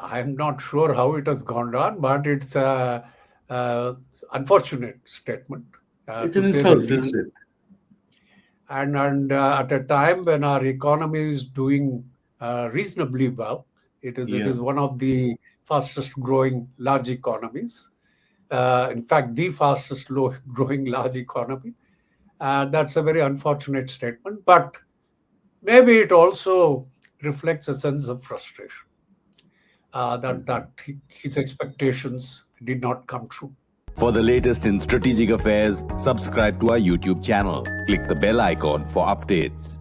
I'm not sure how it has gone on, but it's a unfortunate statement, It's to an say the insult, isn't least. it? And at a time when our economy is doing reasonably well, it Yeah. is one of the fastest growing large economies. In fact, the fastest growing large economy. That's a very unfortunate statement, but maybe it also reflects a sense of frustration that his expectations did not come true. For the latest in strategic affairs, subscribe to our YouTube channel. Click the bell icon for updates.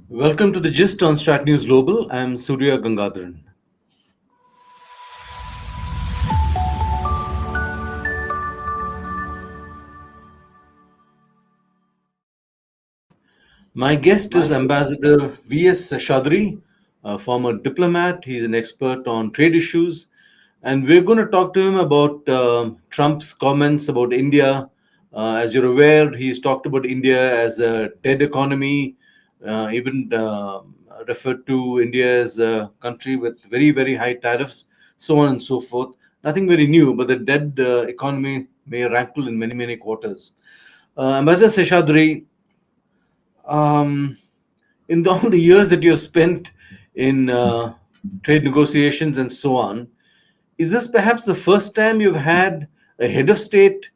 Welcome to the Gist on Strat News Global. I'm Surya Gangadharan. My guest is My Ambassador V S Seshadri, a former diplomat. He's an expert on trade issues. And we're going to talk to him about Trump's comments about India. As you're aware, he's talked about India as a dead economy, even referred to India as a country with very, very high tariffs, so on and so forth. Nothing very new, but the dead economy may rankle in many, many quarters. Ambassador Seshadri, um, all the years that you have spent in trade negotiations and so on, is this perhaps the first time you've had a head of state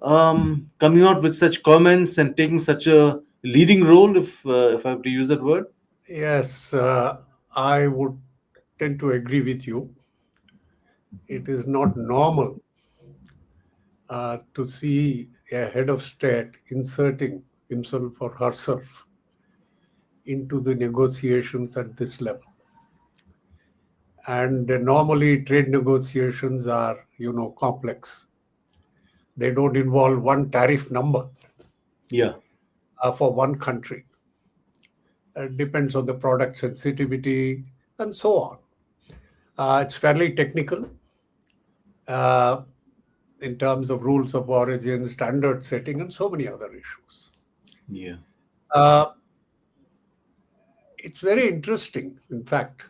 coming out with such comments and taking such a leading role, if I have to use that word? Yes, I would tend to agree with you. It is not normal to see a head of state inserting himself or herself into the negotiations at this level. And normally, trade negotiations are, complex. They don't involve one tariff number Yeah. for one country. It depends on the product sensitivity and so on. It's fairly technical uh, in terms of rules of origin, standard setting, and so many other issues. Yeah. Uh, it's very interesting, in fact,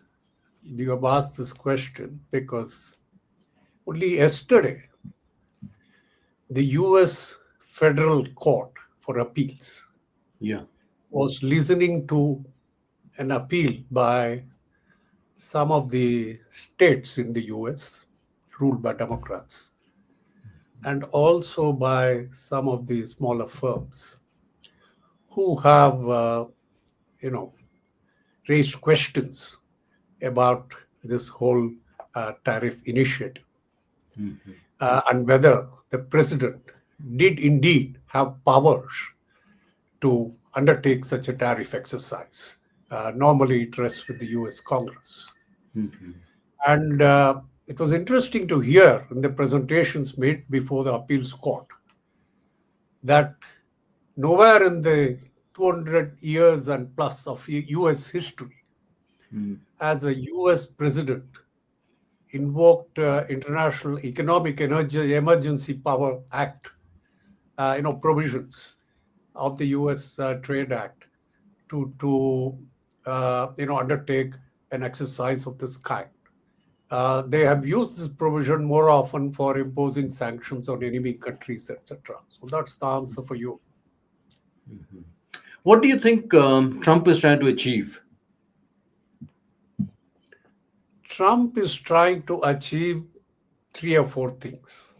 you have asked this question because only yesterday, the US Federal Court for Appeals Yeah. was listening to an appeal by some of the states in the US ruled by Democrats and also by some of the smaller firms who have, you know, raised questions about this whole tariff initiative and whether the president did indeed have powers to undertake such a tariff exercise. Normally, it rests with the US Congress. And it was interesting to hear in the presentations made before the appeals court that nowhere in the 200 years and plus of US history has a US president invoked International Economic Energy Emergency Power Act, provisions of the U.S. Trade Act to undertake an exercise of this kind. They have used this provision more often for imposing sanctions on enemy countries, etc. So that's the answer for you. What do you think Trump is trying to achieve? Trump is trying to achieve three or four things.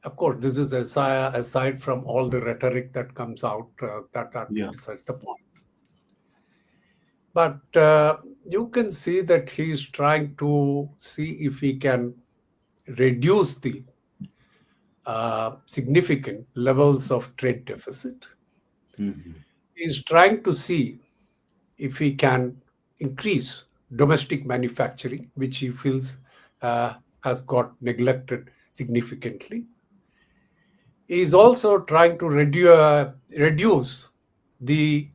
Of course, this is aside from all the rhetoric that comes out, that are Yeah. besides the point. But you can see that he's trying to see if he can reduce the significant levels of trade deficit. He's trying to see if he can increase domestic manufacturing, which he feels has got neglected significantly. He's also trying to reduce the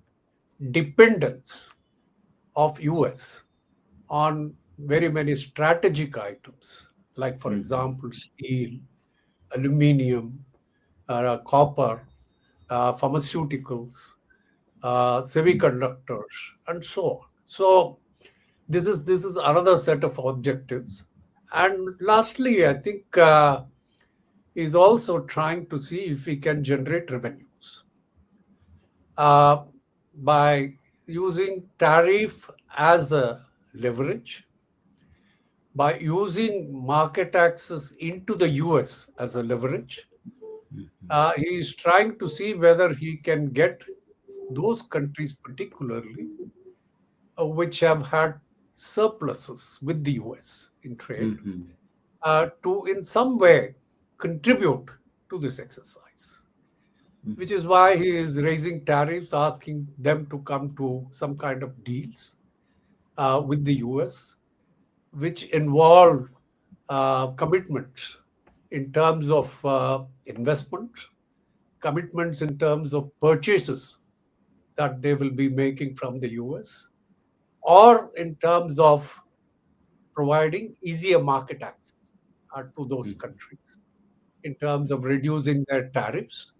dependence of US on very many strategic items, like, for example, steel, aluminium, copper, pharmaceuticals, semiconductors, and so on. So this is another set of objectives. And lastly, I think he's also trying to see if he can generate revenues uh, by using tariff as a leverage, by using market access into the US as a leverage. He is trying to see whether he can get those countries, particularly which have had surpluses with the US in trade, Mhm. to in some way contribute to this exercise, which is why he is raising tariffs, asking them to come to some kind of deals with the US, which involve commitments in terms of investment, commitments in terms of purchases that they will be making from the US, or in terms of providing easier market access to those countries, in terms of reducing their tariffs,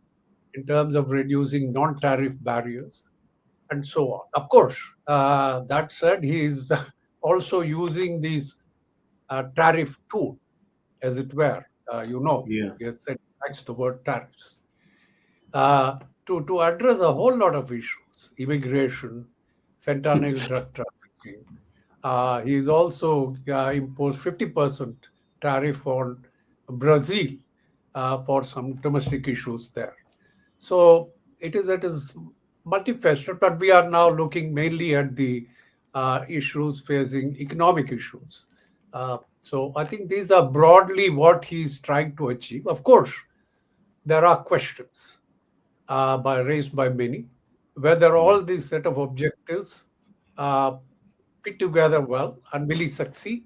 in terms of reducing non tariff barriers, and so on. Of course, that said, he is also using these tariff tool, as it were. Yeah. Yes, that likes the word tariffs, uh, to address a whole lot of issues: immigration, fentanyl drug trafficking. He's also imposed 50% tariff on Brazil for some domestic issues there. So it is multifaceted, but we are now looking mainly at the issues facing economic issues. So I think these are broadly what he's trying to achieve. Of course, there are questions raised by many whether Yeah. all these set of objectives uh, fit together well and will he succeed.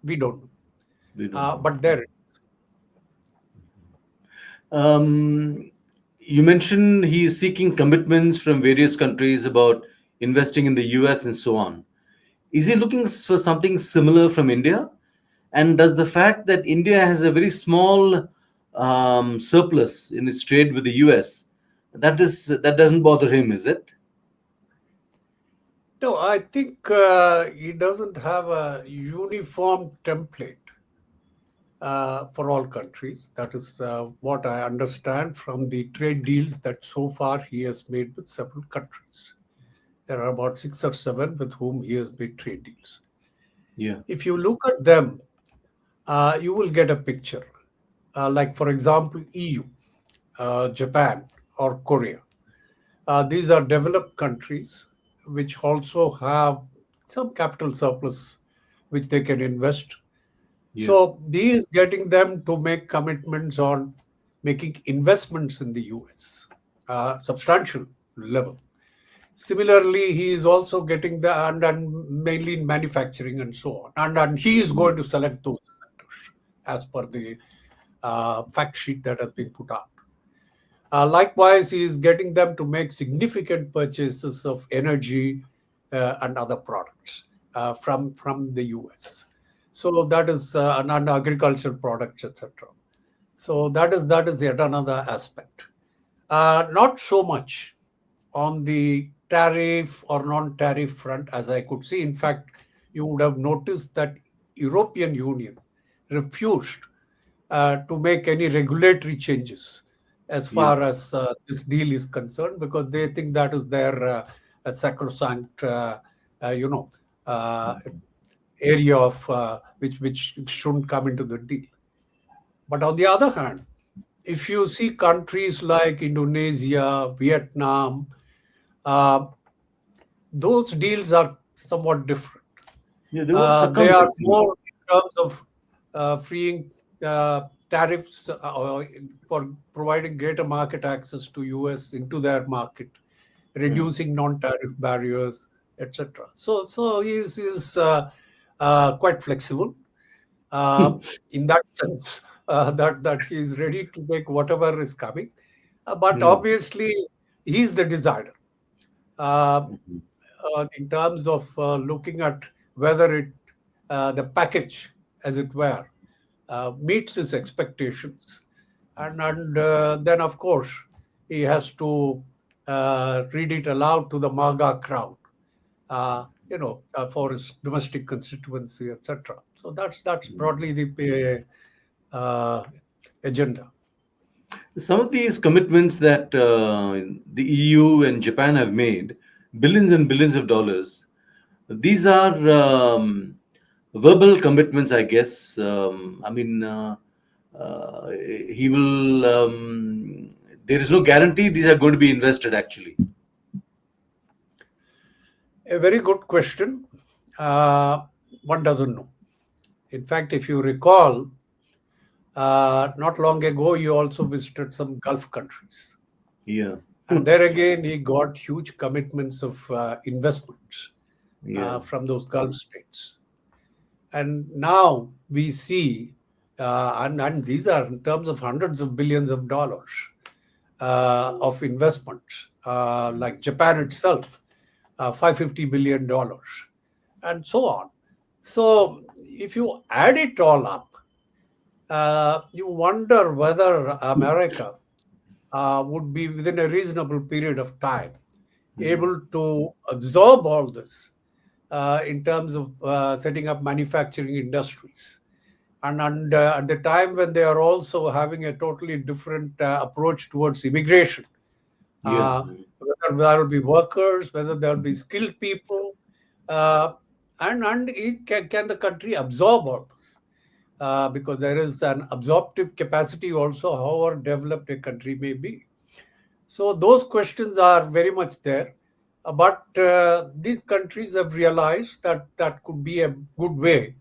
We don't know, We don't know. but there. Um, you mentioned he is seeking commitments from various countries about investing in the US and so on. Is he looking for something similar from India? And does the fact that India has a very small surplus in its trade with the US, that doesn't bother him, is it? No, I think he doesn't have a uniform template for all countries. That is what I understand from the trade deals that so far he has made with several countries. There are about six or seven with whom he has made trade deals. Yeah. If you look at them, you will get a picture. Like, for example, EU, Japan, or Korea. These are developed countries which also have some capital surplus which they can invest. Yeah. So he is getting them to make commitments on making investments in the US, substantial level. Similarly, he is also getting and mainly in manufacturing and so on. And he is going to select those sectors as per the fact sheet that has been put out. Likewise, he is getting them to make significant purchases of energy and other products from the US. So that is and agricultural products, etc. So that is yet another aspect. Not so much on the tariff or non-tariff front, as I could see. In fact, you would have noticed that European Union refused to make any regulatory changes as Yeah. far as this deal is concerned, because they think that is their sacrosanct, uh, you know, uh, area of which shouldn't come into the deal. But on the other hand, if you see countries like Indonesia, Vietnam, uh, those deals are somewhat different. Yeah, they would They succumb, are it seems. more in terms of freeing tariffs for providing greater market access to US into their market, Yeah. reducing non-tariff barriers, etc. So he's quite flexible uh, in that sense, that he is ready to take whatever is coming. But Hmm. obviously, he's the decider. Uh, in terms of looking at whether the package, as it were, meets his expectations, and then of course he has to read it aloud to the MAGA crowd, for his domestic constituency, etc. So that's broadly the uh, agenda. Some of these commitments that the EU and Japan have made, billions and billions of dollars, these are verbal commitments, I guess. He will. There is no guarantee these are going to be invested. Actually, A very good question. Uh, One doesn't know. In fact, if you recall, not long ago, you also visited some Gulf countries. yeah, And there again, he got huge commitments of investments yeah, from those Gulf states. And now we see, and these are in terms of hundreds of billions of dollars of investments, like Japan itself, $550 billion, and so on. So if you add it all up, you wonder whether America would be within a reasonable period of time able to absorb all this in terms of setting up manufacturing industries. And at the time when they are also having a totally different approach towards immigration, yeah, whether there will be workers, whether there will be skilled people, uh, and can the country absorb all this? Because there is an absorptive capacity also, however developed a country may be. So those questions are very much there. But these countries have realized that that could be a good way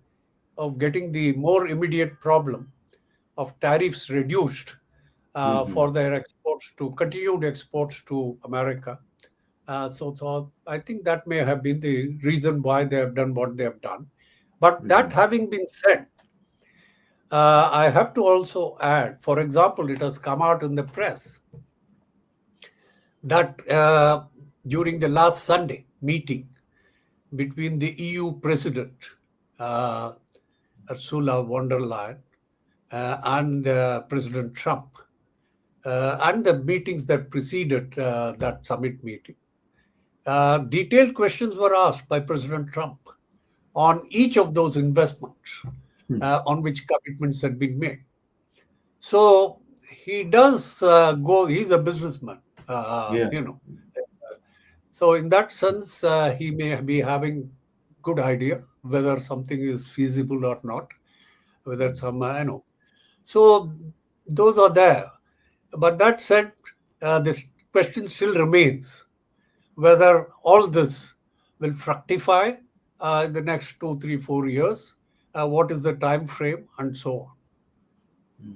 of getting the more immediate problem of tariffs reduced for their exports to continued exports to America. So I think that may have been the reason why they have done what they have done. But that having been said, I have to also add, for example, it has come out in the press that during the last Sunday meeting between the EU president, uh, Ursula von der Leyen, and President Trump, and the meetings that preceded that summit meeting, detailed questions were asked by President Trump on each of those investments on which commitments had been made. So he does he's a businessman, yeah. So in that sense, he may be having good idea whether something is feasible or not, whether So those are there. But that said, this question still remains whether all this will fructify in the next 2, 3, 4 years. What is the time frame and so on.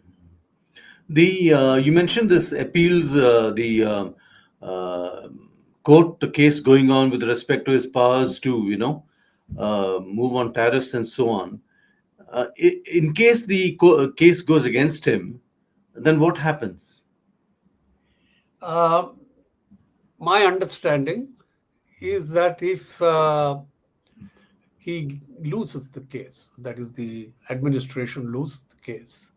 The you mentioned this appeals, the uh, court case going on with respect to his powers to move on tariffs and so on. In case the case goes against him, then what happens? Uh, my understanding is that if he loses the case, that is, the administration loses the case,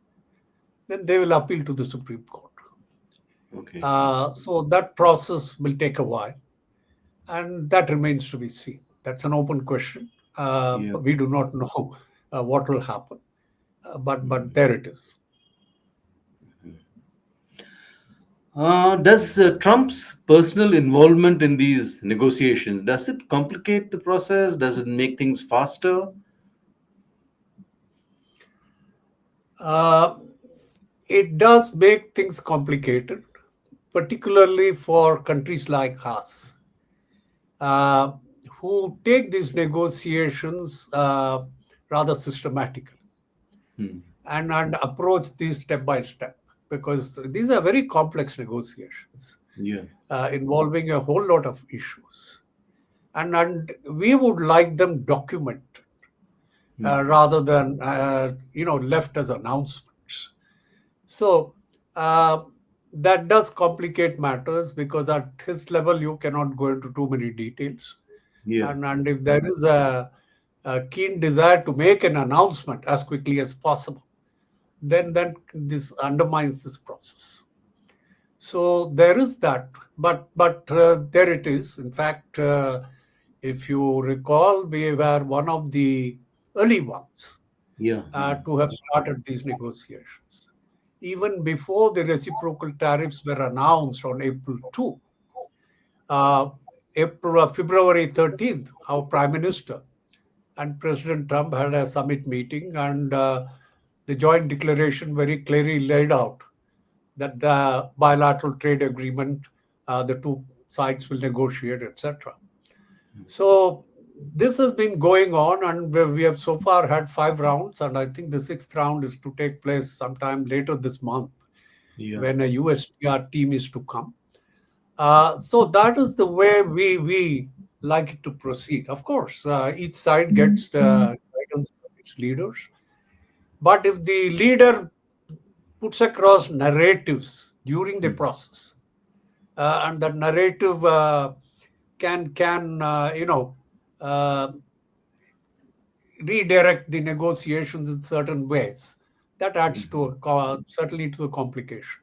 then they will appeal to the Supreme Court. Okay. So that process will take a while, and that remains to be seen. That's an open question. Yeah. We do not know what will happen, but there it is. Does Trump's personal involvement in these negotiations, does it complicate the process? Does it make things faster? Uh, it does make things complicated, particularly for countries like us, uh, who take these negotiations rather systematically and approach these step by step, because these are very complex negotiations Yeah. involving a whole lot of issues. And we would like them documented rather than left as announcements. So uh, that does complicate matters, because at his level you cannot go into too many details. Yeah. And if there is a keen desire to make an announcement as quickly as possible, then this undermines this process. So there is that, but there it is. In fact, if you recall, we were one of the early ones Yeah. to have started these negotiations. Even before the reciprocal tariffs were announced on April 2, uh, February 13th, our Prime Minister and President Trump had a summit meeting, and the joint declaration very clearly laid out that the bilateral trade agreement, the two sides will negotiate, etc. So this has been going on, and we have so far had 5 rounds, and I think the sixth round is to take place sometime later this month Yeah. when a USTR team is to come. So that is the way we like it to proceed. Of course, each side gets the guidance from its leaders, but if the leader puts across narratives during the process, and that narrative can uh, redirect the negotiations in certain ways. That adds to certainly to the complication.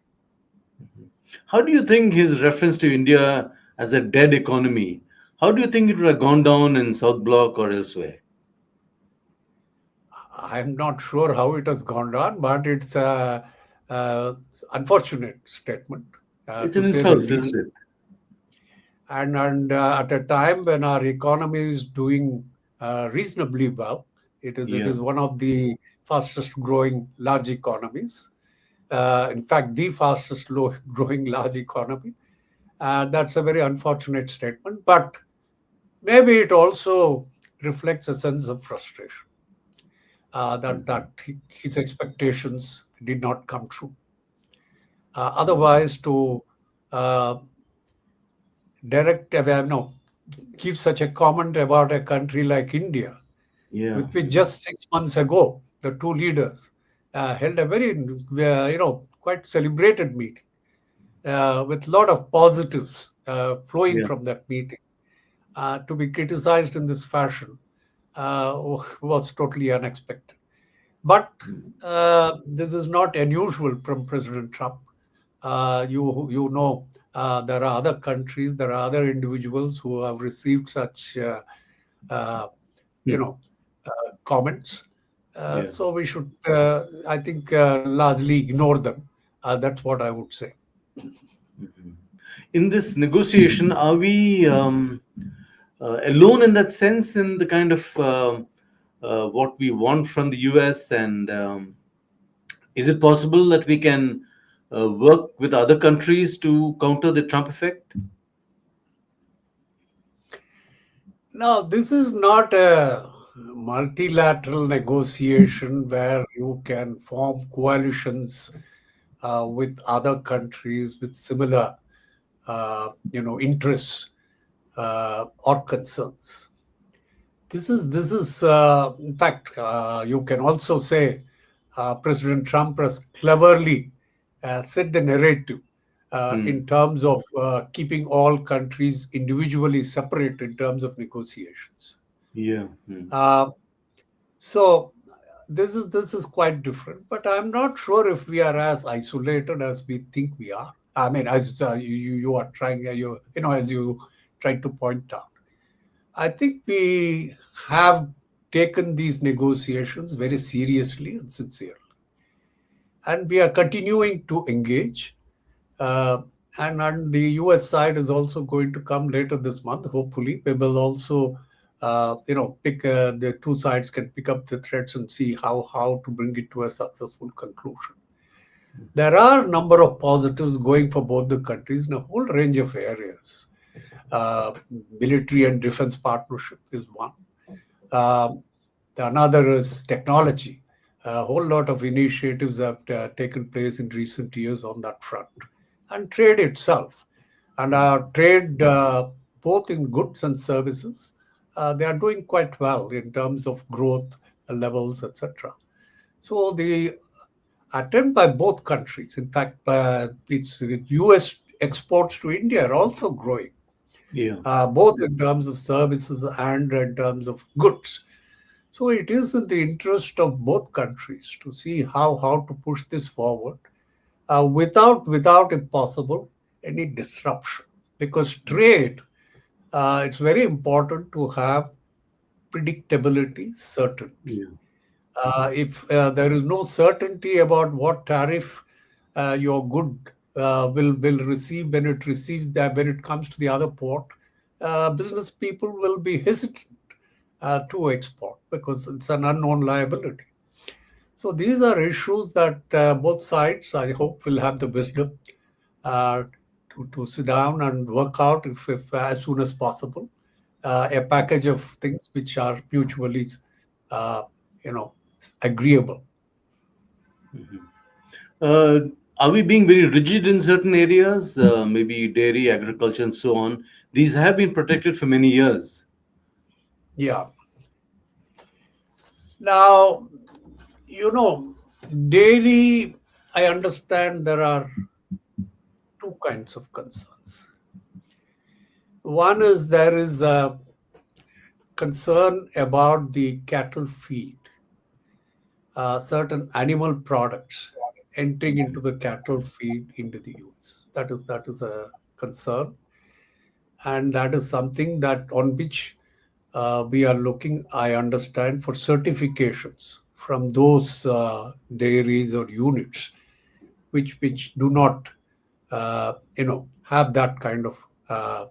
How do you think his reference to India as a dead economy, how do you think it would have gone down in South Bloc or elsewhere? I'm not sure how it has gone down, but it's a unfortunate statement, It's to an say the insult, isn't least. it? And at a time when our economy is doing reasonably well, it Yeah. is one of the fastest growing large economies. In fact, the fastest growing large economy. That's a very unfortunate statement, but maybe it also reflects a sense of frustration that his expectations did not come true. Otherwise, to uh, direct, no, give such a comment about a country like India, Yeah. with which just 6 months ago the two leaders held a very, quite celebrated meeting with a lot of positives flowing Yeah. from that meeting. To be criticized in this fashion was totally unexpected. But this is not unusual from President Trump. There are other countries, there are other individuals who have received such uh, you Hmm. know comments. Yeah. So we should, I think, largely ignore them. That's what I would say. In this negotiation, are we alone in that sense, in the kind of what we want from the US? And is it possible that we can work with other countries to counter the Trump effect? Now, this is not a multilateral negotiation where you can form coalitions with other countries with similar, interests or concerns. In fact, you can also say President Trump has cleverly set the narrative Hmm. in terms of keeping all countries individually separate in terms of negotiations. Yeah. Hmm. Uh, so this is quite different, but I'm not sure if we are as isolated as we think we are. I mean, as you are trying, as you tried to point out. I think we have taken these negotiations very seriously and sincerely, and we are continuing to engage. Uh, and the US side is also going to come later this month. Hopefully, we will also, pick the two sides can pick up the threads and see how to bring it to a successful conclusion. There are a number of positives going for both the countries in a whole range of areas. Uh, Military and defense partnership is one. Uh, Another is technology. A whole lot of initiatives have taken place in recent years on that front. And trade itself. And our trade, both in goods and services, they are doing quite well in terms of growth levels, etc. So the attempt by both countries, in fact, it's US exports to India are also growing, Yeah. both in terms of services and in terms of goods. So it is in the interest of both countries to see how to push this forward. without, if possible, any disruption. Because trade, it's very important to have predictability, certainty. Yeah. If there is no certainty about what tariff your good will receive when it receives that when it comes to the other port, business people will be hesitant to export because it's an unknown liability. So these are issues that both sides, I hope, will have the wisdom uh, to sit down and work out if as soon as possible a package of things which are mutually, uh, you know, agreeable. Uh, are we being very rigid in certain areas? Maybe dairy, agriculture, and so on. These have been protected for many years. Yeah. Now, you know, dairy, I understand there are two kinds of concerns. One is there is a concern about the cattle feed, certain animal products entering into the cattle feed into the US. That is a concern, and that is something that on which we are looking. I understand for certifications from those dairies or units which do not have that kind of uh,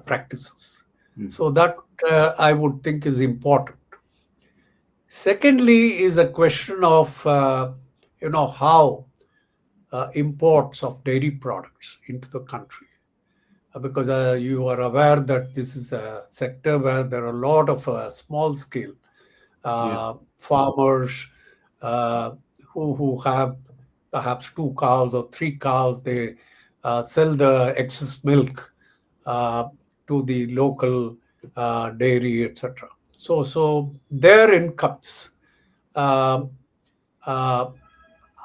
practices. So that I would think is important. Secondly, is a question of how imports of dairy products into the country, because you are aware that this is a sector where there are a lot of small scale Yeah. farmers uh, who have perhaps two cows or three cows. They sell the excess milk uh, to the local dairy, etc. So their incomes um, uh,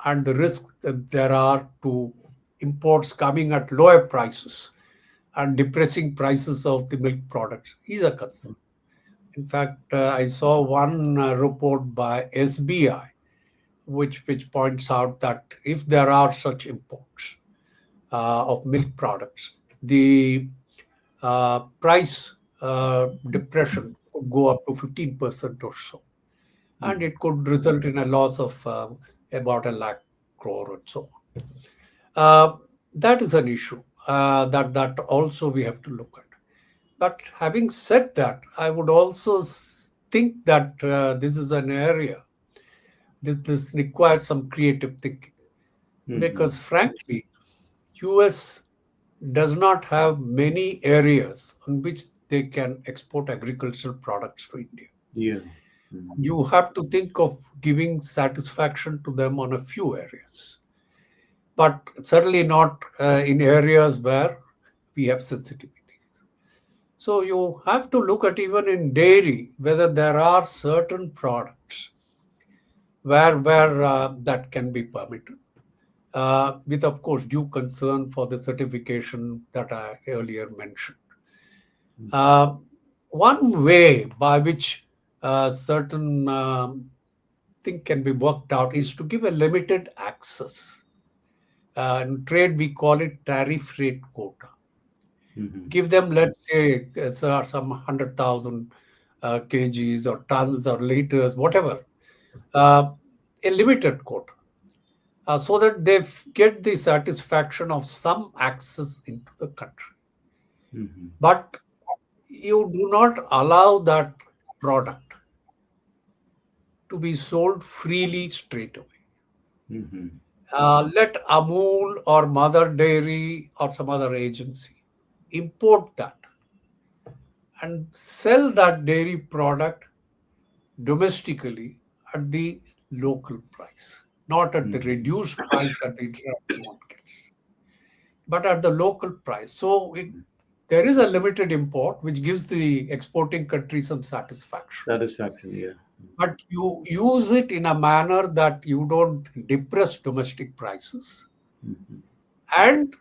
and the risk that there are to imports coming at lower prices and depressing prices of the milk products is a concern. In fact, I saw one report by SBI which points out that if there are such imports of milk products, the price depression could go up to 15% or so, and it could result in a loss of about a lakh crore or so. Uh, that is an issue that also we have to look at. But having said that, I would also think that this is an area this requires some creative thinking, Mhm. because frankly, US does not have many areas on which they can export agricultural products to India. Yeah. You have to think of giving satisfaction to them on a few areas, but certainly not in areas where we have sensitivity. So you have to look at, even in dairy, whether there are certain products where that can be permitted, with of course due concern for the certification that I earlier mentioned. Uh, One way by which certain thing can be worked out is to give a limited access. In trade, we call it tariff rate quota. Mhm. Give them, let's say, some 100,000 kgs or tons or liters, whatever, uh, a limited quota, so that they get the satisfaction of some access into the country. Mhm. But you do not allow that product to be sold freely straight away. Mhm. Let Amul or Mother Dairy or some other agency import that and sell that dairy product domestically at the local price, not at the Mhm. reduced price that the international one gets, but at the local price. So there is a limited import which gives the exporting country some satisfaction. Satisfaction. Yeah. But you use it in a manner that you don't depress domestic prices. Mhm. And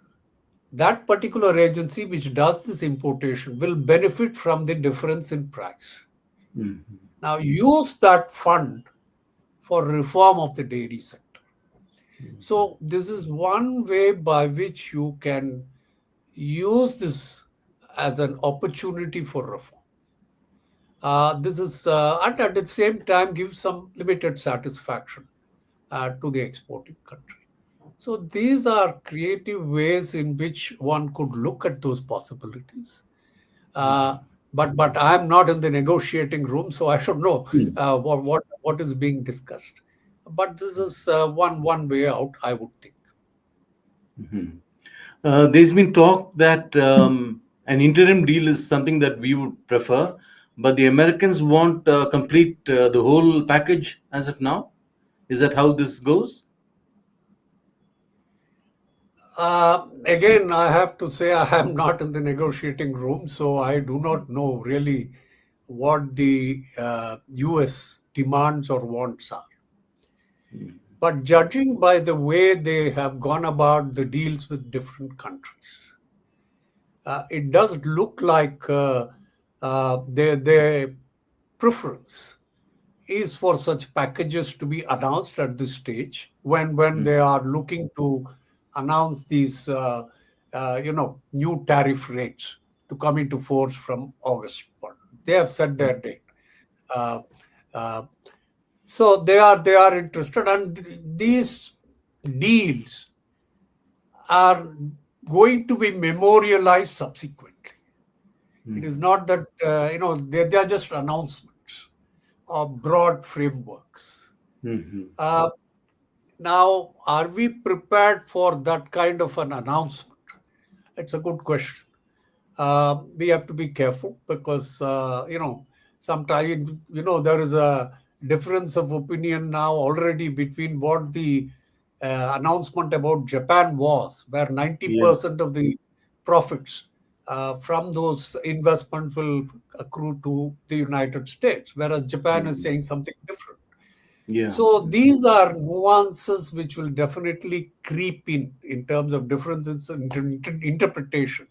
that particular agency which does this importation will benefit from the difference in price. Mhm. Now use that fund for reform of the dairy sector. So this is one way by which you can use this as an opportunity for reform. This is and at the same time give some limited satisfaction to the exporting country. So these are creative ways in which one could look at those possibilities. Uh, but I'm not in the negotiating room, so I should know what is being discussed. But this is one way out, I would think. There's been talk that an interim deal is something that we would prefer, but the Americans want complete the whole package as of now. Is that how this goes? Again, I have to say I am not in the negotiating room, so I do not know really what the US demands or wants are. But judging by the way they have gone about the deals with different countries, it does look like their preference is for such packages to be announced at this stage when they are looking to announce these new tariff rates to come into force from August 1. They have set their date. Uh, uh, so they are interested, and these deals are going to be memorialized subsequently. It is not that they are just announcements or broad frameworks. Uh, Now, are we prepared for that kind of an announcement? It's a good question. We have to be careful because sometimes there is a difference of opinion now already between what the announcement about Japan was, where Yeah. 90% of the profits from those investments will accrue to the United States, whereas Japan is saying something different. Yeah. So these are nuances which will definitely creep in terms of differences in interpretation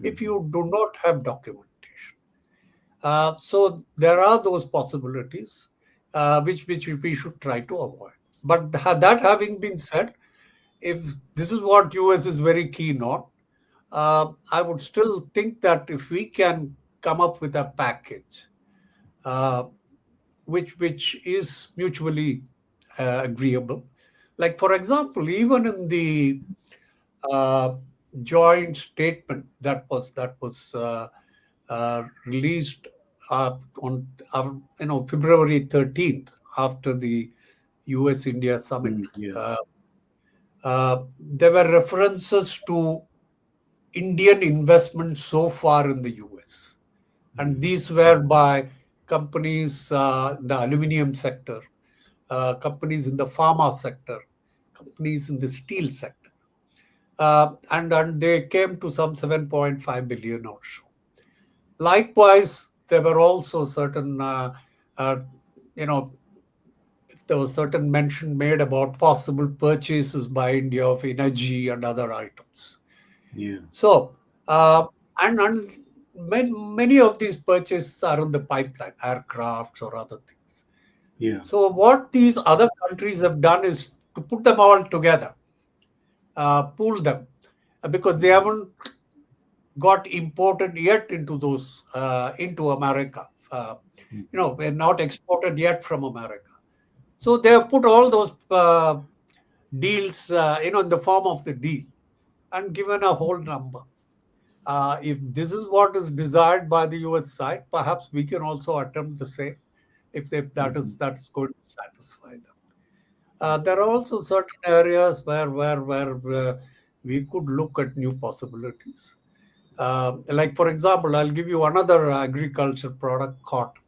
if you do not have documentation. So there are those possibilities which we should try to avoid. But that having been said, if this is what US is very keen on, I would still think that if we can come up with a package uh, which is mutually agreeable. Like for example, even in the uh, joint statement that was released on February 13th after the U.S. India summit. Yeah. Uh, there were references to Indian investments so far in the US. And these were by companies in the aluminum sector, companies in the pharma sector, companies in the steel sector. And they came to some 7.5 billion or so. Likewise, there were also certain, uh, you know, there was certain mention made about possible purchases by India of energy and other items. Yeah. So, and many of these purchases are in the pipeline, aircrafts or other things. Yeah. So, what these other countries have done is to put them all together, pool them, because they haven't got imported yet into those into America. They're not exported yet from America. So they have put all those deals, in the form of the deal and given a whole number. If this is what is desired by the US side, perhaps we can also attempt the same if that's going to satisfy them. There are also certain areas where we could look at new possibilities. Like for example, I'll give you another agriculture product, cotton.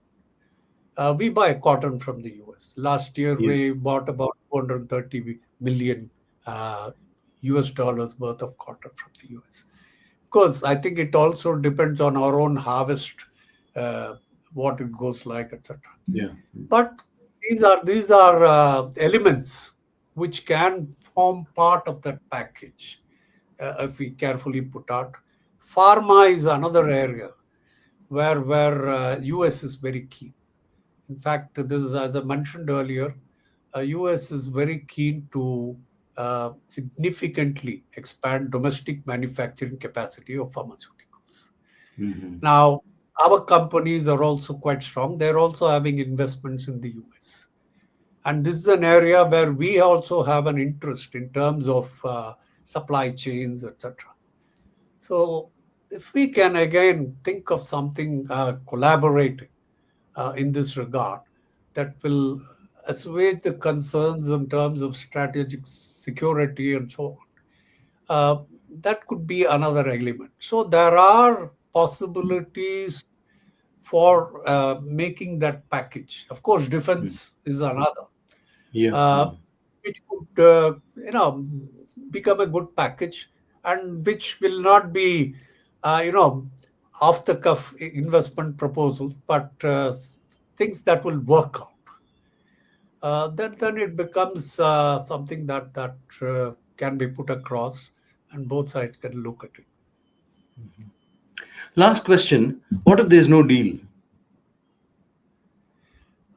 We buy cotton from the US. Last year, Yeah. we bought about 230 million US dollars worth of cotton from the US. Of course, I think it also depends on our own harvest, uh, what it goes like, etc. Yeah. But these are elements which can form part of that package if we carefully put out. Pharma is another area where US is very keen. In fact, this is, as I mentioned earlier, US is very keen to significantly expand domestic manufacturing capacity of pharmaceuticals. Mhm. Now, our companies are also quite strong. They're also having investments in the US. And this is an area where we also have an interest in terms of supply chains, etc. So, if we can again think of something collaborating in this regard that will assuage the concerns in terms of strategic security and so on, that could be another element. So, there are possibilities for making that package. Of course, Mm. defense is another, Yeah. uh, Mm. which could, become a good package, and which will not be, off the cuff investment proposals, but things that will work out. Then it becomes something that can be put across, and both sides can look at it. Last question. What if there's no deal?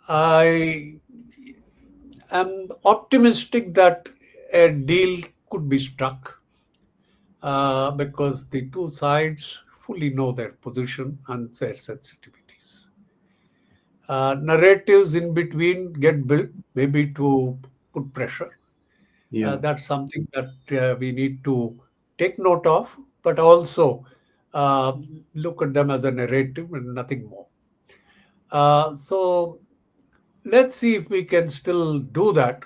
I am optimistic that a deal could be struck because the two sides fully know their position and their sensitivities. Narratives in between get built, maybe to put pressure. Yeah. That's something that we need to take note of, but also uh, look at them as a narrative and nothing more. So let's see if we can still do that.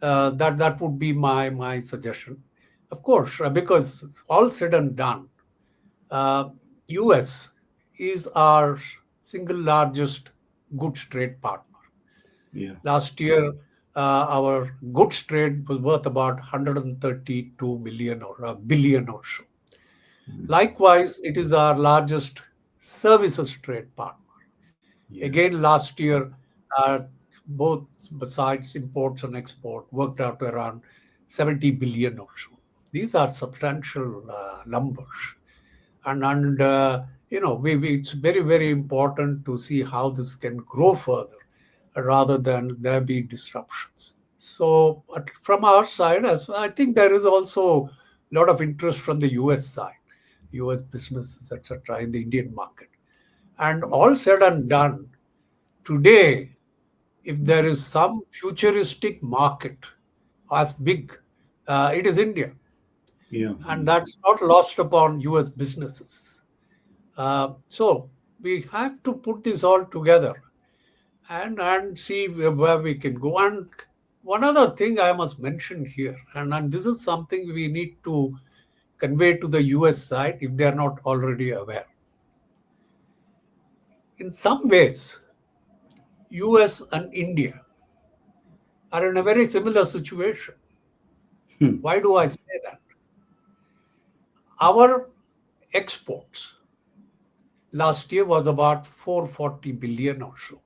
That would be my suggestion. Of course, because all said and done, uh, US is our single largest goods trade partner. Yeah. Last year, our goods trade was worth about 132 million or a billion or so. Likewise, it is our largest services trade partner. Yeah. Again, last year, uh, both besides imports and export worked out to around 70 billion or so. These are substantial numbers. And it's very, very important to see how this can grow further rather than there be disruptions. So, from our side, as I think there is also a lot of interest from the US side, US businesses, etc., in the Indian market. And all said and done, today, if there is some futuristic market as big, it is India. Yeah. And that's not lost upon US businesses. So we have to put this all together and see where we can go. And one other thing I must mention here, and this is something we need to convey to the US side if they are not already aware. In some ways, US and India are in a very similar situation. Hmm. Why do I say that? Our exports last year was about 440 billion or so.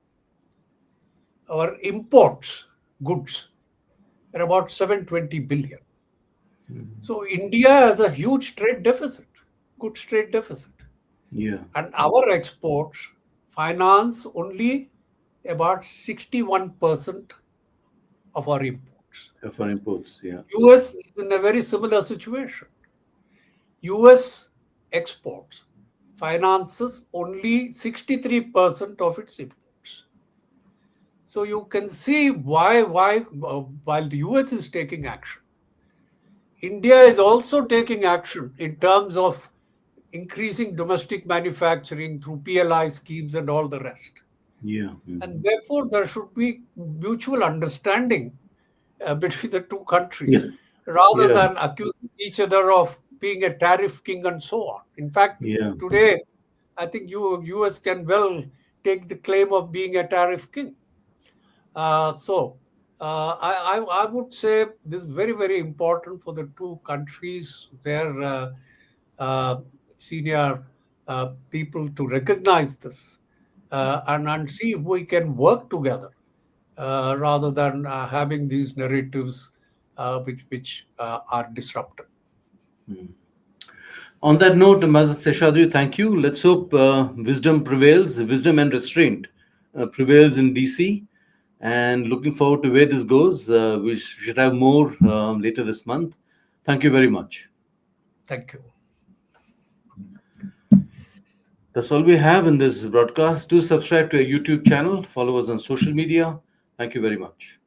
Our imports, goods, are about 720 billion. So India has a huge trade deficit, goods trade deficit. Yeah. And our exports finance only about 61% of our imports. For imports. Yeah. US is in a very similar situation. US exports finances only 63% of its imports. So you can see why while the US is taking action, India is also taking action in terms of increasing domestic manufacturing through PLI schemes and all the rest. Yeah. And therefore, there should be mutual understanding between the two Yeah. countries rather Yeah. than accusing each other of being a tariff king and so on. In fact, Yeah. today, I think US can well take the claim of being a tariff king. So I would say this is very, very important for the two countries, their uh, senior people to recognize this and see if we can work together rather than having these narratives which are disruptive. On that note, Maz Seshadri, thank you. Let's hope wisdom prevails, wisdom and restraint prevails in DC. and looking forward to where this goes. We should have more later this month. Thank you very much. Thank you. That's all we have in this broadcast. Do subscribe to our YouTube channel, follow us on social media. Thank you very much.